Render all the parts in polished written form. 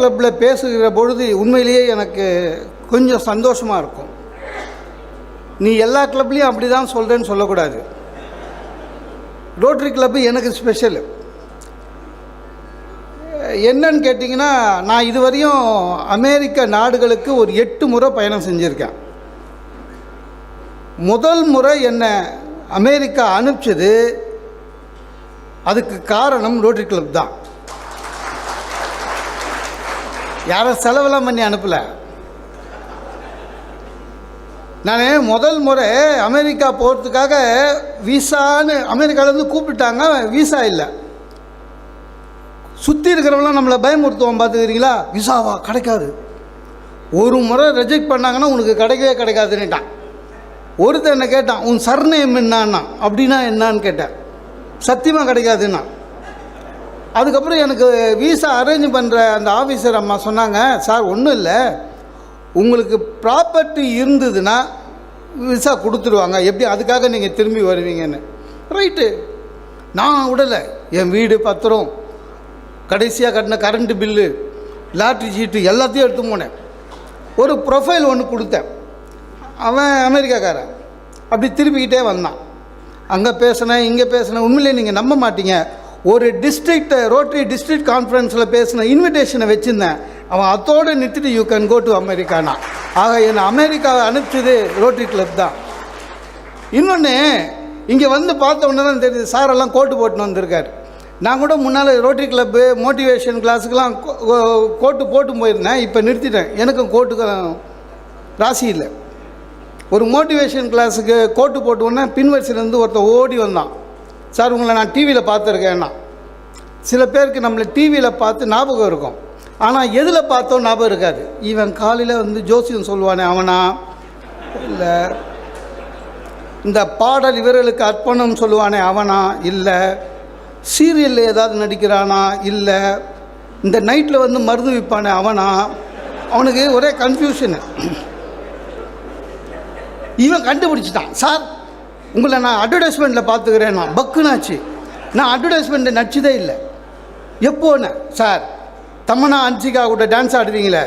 கிளப்பில் பேசுகிற பொழுது உண்மையிலேயே எனக்கு கொஞ்சம் சந்தோஷமாக இருக்கும். நீ எல்லா கிளப்லேயும் அப்படி தான் சொல்கிறேன்னு சொல்லக்கூடாது. ரோட்டரி கிளப்பு எனக்கு ஸ்பெஷல். என்னன்னு கேட்டிங்கன்னா, நான் இதுவரையும் அமெரிக்க நாடுகளுக்கு ஒரு 8 முறை பயணம் செஞ்சுருக்கேன். முதல் முறை என்னை அமெரிக்கா அனுப்பிச்சது, அதுக்கு காரணம் ரோட்டரி கிளப் தான். யாரும் செலவெல்லாம் பண்ணி அனுப்பலை. நான் முதல் முறை அமெரிக்கா போகிறதுக்காக விசான்னு அமெரிக்காவிலேருந்து கூப்பிட்டாங்க. விசா இல்லை. சுற்றி இருக்கிறவங்களாம் நம்மளை பயமுறுத்துவோம், பார்த்துக்கிறீங்களா? விசாவா? கிடைக்காது. ஒரு முறை ரிஜெக்ட் பண்ணாங்கன்னா உனக்கு கிடைக்கவே கிடைக்காதுன்னுட்டான். ஒருத்தர் என்ன கேட்டான், உன் சர்நேம் என்னான்னா? அப்படின்னா என்னான்னு கேட்டேன். சத்தியமாக கிடைக்காதுன்னா. அதுக்கப்புறம் எனக்கு விசா அரேஞ்ச் பண்ணுற அந்த ஆஃபீஸர் அம்மா சொன்னாங்க, சார் ஒன்றும் இல்லை, உங்களுக்கு ப்ராப்பர்ட்டி இருந்ததுன்னா விசா கொடுத்துருவாங்க, எப்படி அதுக்காக நீங்கள் திரும்பி வருவீங்கன்னு. ரைட்டு, நான் விடலை. என் வீடு பத்திரம், கடைசியாக கட்டின கரண்ட்டு பில்லு, லாட்ரி சீட்டு எல்லாத்தையும் எடுத்து போனேன். ஒரு ப்ரொஃபைல் ஒன்று கொடுத்தேன். அவன் அமெரிக்காக்காரன். அப்படி திரும்பிக்கிட்டே வந்தான். அங்கே பேசினேன், இங்கே பேசினேன். உண்மையிலே நீங்கள் நம்ப மாட்டீங்க, ஒரு ரோட்டரி டிஸ்ட்ரிக்ட் கான்ஃபரன்ஸில் பேசின இன்விடேஷனை வச்சுருந்தேன். அவன் அத்தோடு நிறுத்திட்டு you can go to Americanah. ஆக என்னை அமெரிக்காவை அனுப்பிச்சது ரோட்டரி கிளப் தான். இன்னொன்று, இங்கே வந்து பார்த்த உடனே தான் தெரியுது, சாரெல்லாம் கோட்டு போட்டுன்னு வந்திருக்காரு. நான் கூட முன்னால் ரோட்டரி கிளப்பு மோட்டிவேஷன் கிளாஸுக்கெலாம் கோட்டு போட்டு போயிருந்தேன். இப்போ நிறுத்திட்டேன். எனக்கும் கோட்டுக்கு ராசி இல்லை. ஒரு மோட்டிவேஷன் கிளாஸுக்கு கோட்டு போட்டோன்னே பின்வரிசையிலேருந்து ஒருத்தர் ஓடி வந்தான். சார், உங்களை நான் டிவியில் பார்த்துருக்கேன்னா. சில பேருக்கு நம்மளை டிவியில் பார்த்து ஞாபகம் இருக்கும், ஆனால் எதில் பார்த்தோம் ஞாபகம் இருக்காது. இவன் காலையில் வந்து ஜோசியம் சொல்லுவானே அவனா, இல்லை இந்த பாடல் இவர்களுக்கு அர்ப்பணம் சொல்லுவானே அவனா, இல்லை சீரியலில் ஏதாவது நடிக்கிறானா, இல்லை இந்த நைட்டில் வந்து மருந்து விற்பானே அவனா. அவனுக்கு ஒரே கன்ஃபியூஷனு. இவன் கண்டுபிடிச்சிட்டான், சார் உங்களை நான் அட்வர்டைஸ்மெண்ட்டில் பார்த்துக்கிறேன். நான் பக்குனாச்சு. நான் அட்வர்டைஸ்மெண்ட்டை நடிச்சதே இல்லை. எப்போன்னு? சார் தமன்னா அன்சிகா கூட டான்ஸ் ஆடுவீங்களே.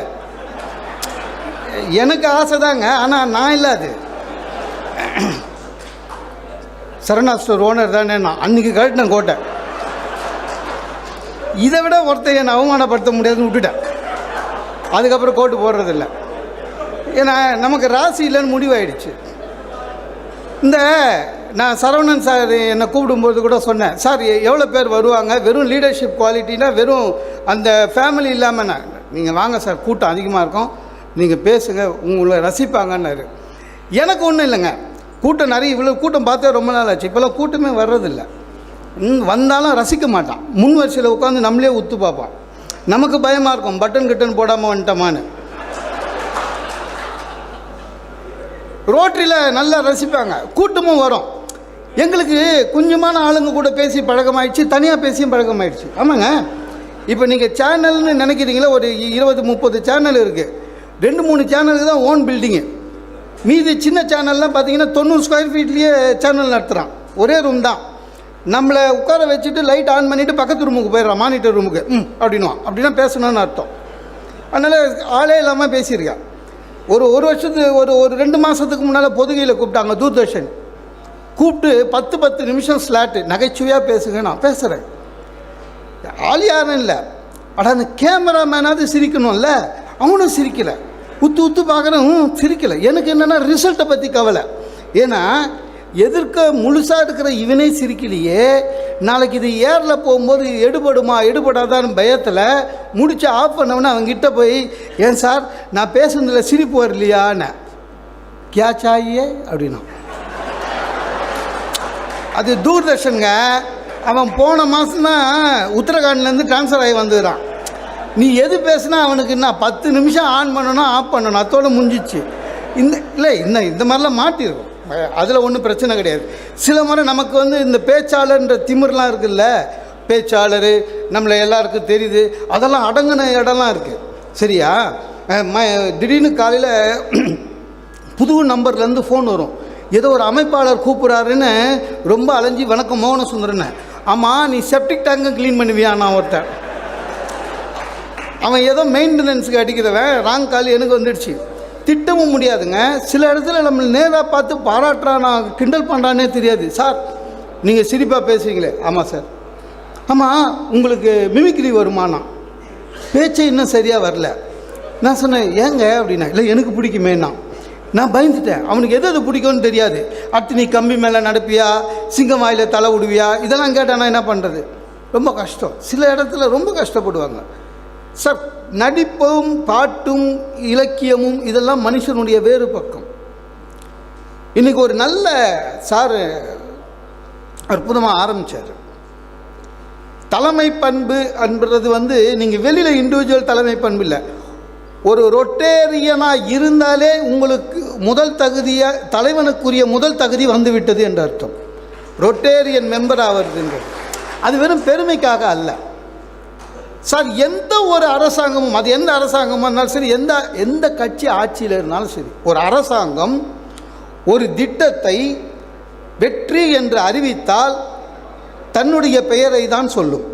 எனக்கு ஆசை தாங்க, ஆனால் நான் இல்லை. அது சரணா ஸ்டோர் ஓனர் தானே. நான் அன்றைக்கி கட்டினேன் கோட்டை. இதை விட ஒருத்தர் என்னை அவமானப்படுத்த முடியாதுன்னு விட்டுட்டேன். அதுக்கப்புறம் கோட்டு போடுறதில்ல. ஏன்னா நமக்கு ராசி இல்லைன்னு முடிவாயிடுச்சு. இந்த நான் சரவணன் சார் என்னை கூப்பிடும்போது கூட சொன்னேன், சார் எவ்வளோ பேர் வருவாங்க, வெறும் லீடர்ஷிப் குவாலிட்டினா வெறும் அந்த ஃபேமிலி இல்லாமல் நான், நீங்கள் வாங்க சார், கூட்டம் அதிகமாக இருக்கும், நீங்கள் பேசுங்க, உங்களை ரசிப்பாங்கன்னாரு. எனக்கு ஒன்றும் இல்லைங்க, கூட்டம் நிறைய, இவ்வளோ கூட்டம் பார்த்தே ரொம்ப நாள் ஆச்சு. இப்போல்லாம் கூட்டமே வர்றதில்லை. வந்தாலும் ரசிக்க மாட்டான். முன் வரிசையில் உட்காந்து நம்மளே உத்து பார்ப்பான். நமக்கு பயமாக இருக்கும், பட்டன் கிட்டன் போடாமல் வந்துட்டோமான்னு. ரோட்டரியில் நல்லா ரசிப்பாங்க, கூட்டமும் வரும். எங்களுக்கு கொஞ்சமான ஆளுங்க கூட பேசி பழக்கமாயிடுச்சு, தனியாக பேசியும் பழக்கமாயிடுச்சு. ஆமாங்க, இப்போ நீங்கள் சேனல்னு நினைக்கிறீங்களா, ஒரு 20-30 சேனல் இருக்குது. 2-3 சேனலுக்கு தான் ஓன் பில்டிங்கு. மீதி சின்ன சேனல்லாம் பார்த்தீங்கன்னா 90 ஸ்கொயர் ஃபீட்லேயே சேனல் நடத்துகிறான். ஒரே ரூம் தான். நம்மளை உட்கார வச்சுட்டு லைட் ஆன் பண்ணிவிட்டு பக்கத்து ரூமுக்கு போயிடுறான், மானிட்டர் ரூமுக்கு. அப்படின்வான். அப்படின்னா பேசணும்னு அர்த்தம். அதனால் ஆளே இல்லாமல் பேசியிருக்கான். ஒரு வருஷத்துக்கு ஒரு 2 மாதத்துக்கு முன்னால் பொதுகையில் கூப்பிட்டாங்க, தூர்தர்ஷன் கூப்பிட்டு 10 நிமிஷம் ஸ்லாட்டு நகைச்சுவையாக பேசுங்க. நான் பேசுகிறேன். ஆள் யாரும் இல்லை. ஆனால் அந்த கேமராமேனாவது சிரிக்கணும்ல, அவனும் சிரிக்கலை. உத்து பார்க்குறேன், சிரிக்கலை. எனக்கு என்னென்னா ரிசல்ட்டை பற்றி கவலை. ஏன்னா எதிர்க்க முழுசாக இருக்கிற இவனே சிரிக்கலையே, நாளைக்கு இது ஏரில் போகும்போது எடுபடாதான்னு பயத்தில் முடிச்சு ஆஃப் பண்ணவொன்னே அவங்ககிட்ட போய், ஏன் சார் நான் பேசுனதில் சிரிப்பு வரலையான்னு. கியா சாயே அப்படின்னா. அது தூர்தர்ஷனுங்க. அவன் போன மாதம்தான் உத்தரகாண்ட்லேருந்து ட்ரான்ஸ்ஃபர் ஆகி வந்துடுறான். நீ எது பேசுனா அவனுக்கு என்ன 10 நிமிஷம் ஆன் பண்ணணும், ஆஃப் பண்ணணும், அதோடு முடிஞ்சிச்சு. இந்த மாதிரிலாம் மாட்டிருக்கும். அதில் ஒன்றும் பிரச்சனை கிடையாது. சில முறை நமக்கு வந்து இந்த பேச்சாளர்ன்ற திமிர்லாம் இருக்குல்ல, பேச்சாளர் நம்மளை எல்லாருக்கும் தெரியுது, அதெல்லாம் அடங்கின இடம்லாம் இருக்குது. சரியா? திடீர்னு காலையில் புது நம்பர்லேருந்து ஃபோன் வரும். ஏதோ ஒரு அமைப்பாளர் கூப்பிட்றாருன்னு ரொம்ப அலைஞ்சி, வணக்கம் மோகன சுந்தரன்னு. ஆமாம், நீ செப்டிக் டேங்கும் க்ளீன் பண்ணுவியா? நான் ஒருத்தன் அவன் ஏதோ மெயின்டெனன்ஸுக்கு அடிக்கிறவன் ராங் கால் எனக்கு வந்துடுச்சு. திட்டவும் முடியாதுங்க. சில இடத்துல நம்ம நேராக பார்த்து பாராட்டுறானா கிண்டல் பண்ணுறானே தெரியாது. சார் நீங்கள் சிரிப்பாக பேசுவீங்களே, ஆமாம் சார். ஆமாம், உங்களுக்கு மிமிக்ரி வருமானா? பேச்சை இன்னும் சரியாக வரல. நான் சொன்னேன் ஏங்க அப்படின்னா, இல்லை எனக்கு பிடிக்குமேண்ணா. நான் பயந்துட்டேன், அவனுக்கு எது எது பிடிக்கும்னு தெரியாது. அடுத்து நீ கம்பி மேலே நடப்பியா, சிங்கம் வாயில் தலை விடுவியா, இதெல்லாம் கேட்டானா என்ன பண்ணுறது? ரொம்ப கஷ்டம். சில இடத்துல ரொம்ப கஷ்டப்படுவாங்க சார். நடிப்பும் பாட்டும் இலக்கியமும் இதெல்லாம் மனுஷனுடைய வேறு பக்கம். இன்றைக்கி ஒரு நல்ல சார் அற்புதமாக ஆரம்பித்தார். தலைமை பண்பு என்பது நீங்கள் வெளியில் இண்டிவிஜுவல் தலைமை பண்பு இல்லை, ஒரு ரொட்டேரியனாக இருந்தாலே உங்களுக்கு முதல் தகுதியாக தலைவனுக்குரிய முதல் தகுதி வந்துவிட்டது என்ற அர்த்தம். ரொட்டேரியன் மெம்பர் ஆவதுங்கிறது அது வெறும் பெருமைக்காக அல்ல சார். எந்த ஒரு அரசாங்கமும், அது எந்த அரசாங்கமாக இருந்தாலும் சரி, எந்த கட்சி ஆட்சியில் இருந்தாலும் சரி, ஒரு அரசாங்கம் ஒரு திட்டத்தை வெற்றி என்று அறிவித்தால் தன்னுடைய பெயரை தான் சொல்லும்.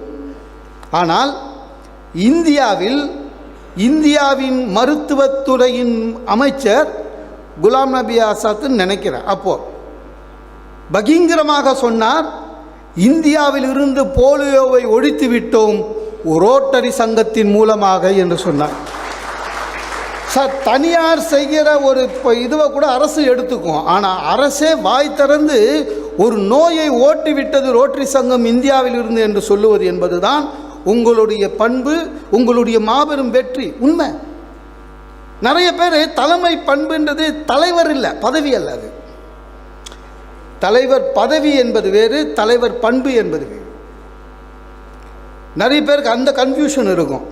ஆனால் இந்தியாவின் மருத்துவத்துறையின் அமைச்சர் குலாம் நபி ஆசாத்னு நினைக்கிறேன், அப்போது பகிங்கரமாக சொன்னார், இந்தியாவில் இருந்து போலியோவை ஒழித்து விட்டோம் ரோட்டரி சங்கத்தின் மூலமாக என்று சொன்னார். சார், தனியார் செய்கிற ஒரு இதுவை கூட அரசு எடுத்துக்கும். ஆனால் அரசே வாய் திறந்து ஒரு நோயை ஓட்டி விட்டது ரோட்டரி சங்கம் இந்தியாவில் இருந்து என்று சொல்லுவது என்பது தான் உங்களுடைய பண்பு, உங்களுடைய மாபெரும் வெற்றி. உண்மை. நிறைய பேர் தலைமை பண்புன்றது தலைவர் இல்லை, பதவி அல்ல. அது தலைவர் பதவி என்பது வேறு, தலைவர் பண்பு என்பது வேறு. நிறைய பேருக்கு அந்த கன்ஃபியூஷன் இருக்கும்.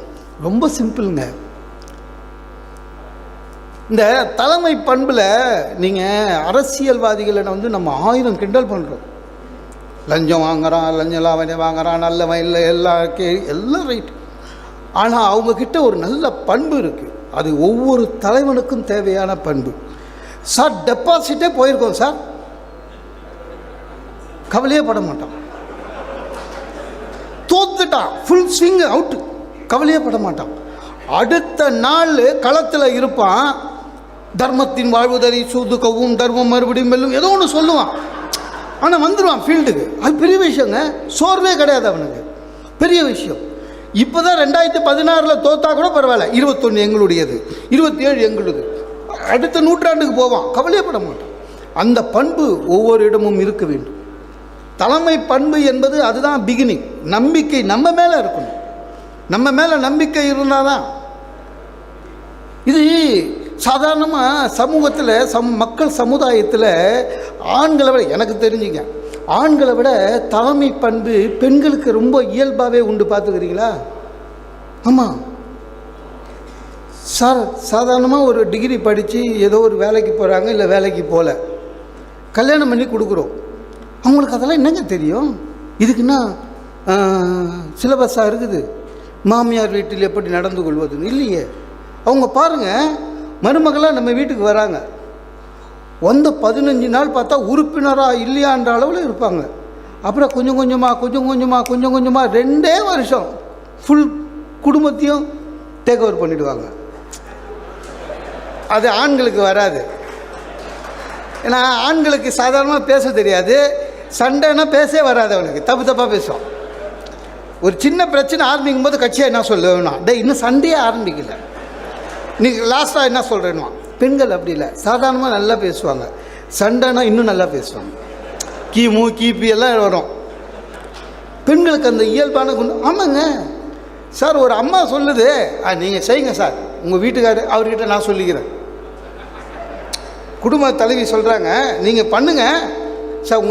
ரொம்ப சிம்பிளுங்க. இந்த தலைமை பண்பில் நீங்கள் அரசியல்வாதிகளை நம்ம 1000 கிண்டல் பண்ணுறோம். லஞ்சம் வாங்குறான், லஞ்சம் லாவணி வாங்குறான், நல்லவன் இல்லை, எல்லாம் ரைட். ஆனால் அவங்கக்கிட்ட ஒரு நல்ல பண்பு இருக்குது. அது ஒவ்வொரு தலைவனுக்கும் தேவையான பண்பு. சார், டெபாசிட்டே போயிருக்கோம் சார், கவலையே பட மாட்டான். தோத்துட்டான், ஃபுல் ஸ்விங் அவுட்டு, கவலையே பட மாட்டான். அடுத்த நாள் களத்தில் இருப்பான். தர்மத்தின் வாழ்வுதறி சூதுக்கவும் தர்மம் மறுபடியும் மெல்லும் ஏதோ ஒன்று சொல்லுவான். ஆனால் வந்துடுவான் ஃபீல்டுக்கு. அது பெரிய விஷயங்க. சோர்வே கிடையாது அவனுக்கு, பெரிய விஷயம். இப்போ தான் 2016 தோத்தா கூட பரவாயில்ல, 21 எங்களுடையது, 27 எங்களுது, அடுத்த நூற்றாண்டுக்கு போவான், கவலையப்பட மாட்டான். அந்த பண்பு ஒவ்வொரு இடமும் இருக்க வேண்டும். தலைமை பண்பு என்பது அதுதான் பிகினிங். நம்பிக்கை நம்ம மேலே இருக்கணும். நம்ம மேலே நம்பிக்கை இருந்தால் தான். இது சாதாரணமாக சமூகத்தில் மக்கள் சமுதாயத்தில் ஆண்களை விட, எனக்கு தெரிஞ்சுங்க, ஆண்களை விட தலைமை பண்பு பெண்களுக்கு ரொம்ப இயல்பாகவே உண்டு. பார்த்துக்கிறீங்களா? ஆமாம் சார். சாதாரணமாக ஒரு டிகிரி படித்து ஏதோ ஒரு வேலைக்கு போகிறாங்க, இல்லை வேலைக்கு போகல, கல்யாணம் பண்ணி கொடுக்குறோம். அவங்களுக்கு அதெல்லாம் என்னங்க தெரியும்? இதுக்குன்னா சிலபஸாக இருக்குது, மாமியார் வீட்டில் எப்படி நடந்து கொள்வதுன்னு இல்லையே. அவங்க பாருங்கள், மருமகளாக நம்ம வீட்டுக்கு வராங்க, வந்த 15 நாள் பார்த்தா உறுப்பினராக இல்லையான்ற அளவில் இருப்பாங்க. அப்புறம் கொஞ்சம் கொஞ்சமாக 2 வருஷம் ஃபுல் குடும்பத்தையும் டேக் ஓவர் பண்ணிவிடுவாங்க. அது ஆண்களுக்கு வராது. ஏன்னா ஆண்களுக்கு சாதாரணமாக பேச தெரியாது. சண்டைன்னா பேசவே வராது அவனுக்கு, தப்பாக பேசுவான். ஒரு சின்ன பிரச்சனை ஆரம்பிக்கும் போது கட்சியாக என்ன சொல்லுவேன்னா, இன்னும் சண்டையே ஆரம்பிக்கல, நீ லாஸ்ட்டாக என்ன சொல்கிறேன்னா. பெண்கள் அப்படி இல்லை, சாதாரணமாக நல்லா பேசுவாங்க. சண்டைனா இன்னும் நல்லா பேசுவாங்க. கிமு கிபி எல்லாம் வரும். பெண்களுக்கு அந்த இயல்பான குணம். ஆமாங்க சார், ஒரு அம்மா சொல்லுது, நீங்கள் செய்யுங்க சார், உங்கள் வீட்டுக்காரர் அவர்கிட்ட நான் சொல்லிக்கிறேன். குடும்ப தலைவி சொல்கிறாங்க, நீங்கள் பண்ணுங்கள் சார்,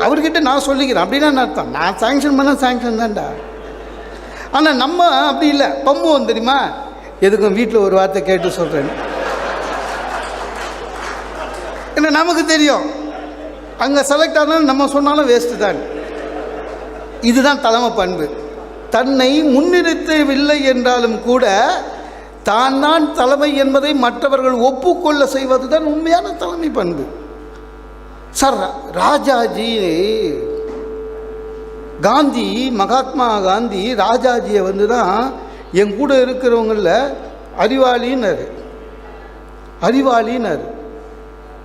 அவர்கிட்ட நான் சொல்லிக்கிறேன். அப்படின்னா அர்த்தம், நான் சாங்ஷன் பண்ண சாங்ஷன் தான்டா. ஆனால் நம்ம அப்படி இல்லை, பம்புவோம் தெரியுமா, எதுக்கும் வீட்டில் ஒரு வார்த்தை கேட்டு சொல்கிறேன்னு. ஏன்னா நமக்கு தெரியும், அங்கே செலக்ட் ஆனாலும் நம்ம சொன்னாலும் வேஸ்ட்டு தான். இதுதான் தலைமை பண்பு. தன்னை முன்னிறுத்தவில்லை என்றாலும் கூட தான் தலைமை என்பதை மற்றவர்கள் ஒப்புக்கொள்ள செய்வது தான் உண்மையான தலைமை பண்பு. சார், ராஜாஜி காந்தி, மகாத்மா காந்தி ராஜாஜியை தான் என் கூட இருக்கிறவங்களில் அறிவாளின்னாரு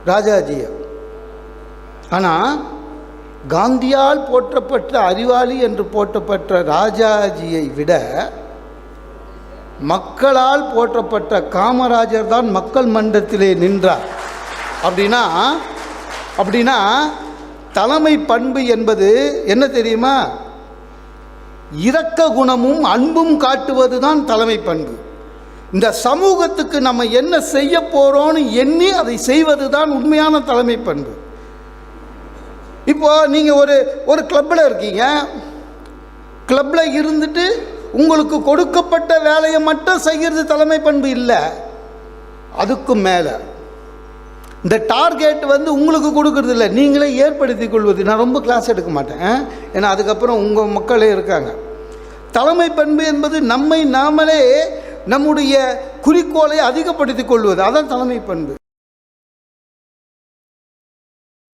ராஜாஜியை. ஆனால் காந்தியால் போற்றப்பட்ட அறிவாளி என்று போற்றப்பட்ட ராஜாஜியை விட மக்களால் போற்றப்பட்ட காமராஜர் தான் மக்கள் மன்றத்திலே நின்றார். அப்படின்னா தலைமை பண்பு என்பது என்ன தெரியுமா? இரக்க குணமும் அன்பும் காட்டுவது தான் தலைமை பண்பு. இந்த சமூகத்துக்கு நம்ம என்ன செய்ய போகிறோன்னு எண்ணி அதை செய்வது தான் உண்மையான தலைமை பண்பு. இப்போ நீங்கள் ஒரு கிளப்பில் இருக்கீங்க, கிளப்பில் இருந்துட்டு உங்களுக்கு கொடுக்கப்பட்ட வேலையை மட்டும் செய்கிறது தலைமை பண்பு இல்லை. அதுக்கும் மேலே இந்த டார்கெட் உங்களுக்கு கொடுக்கறது இல்லை, நீங்களே ஏற்படுத்தி கொள்வது. நான் ரொம்ப கிளாஸ் எடுக்க மாட்டேன், ஏன்னா அதுக்கப்புறம் உங்கள் மக்களே இருக்காங்க. தலைமை பண்பு என்பது நாமளே நம்முடைய குறிக்கோளை அதிகப்படுத்தி கொள்வது, அதான் தலைமை பண்பு.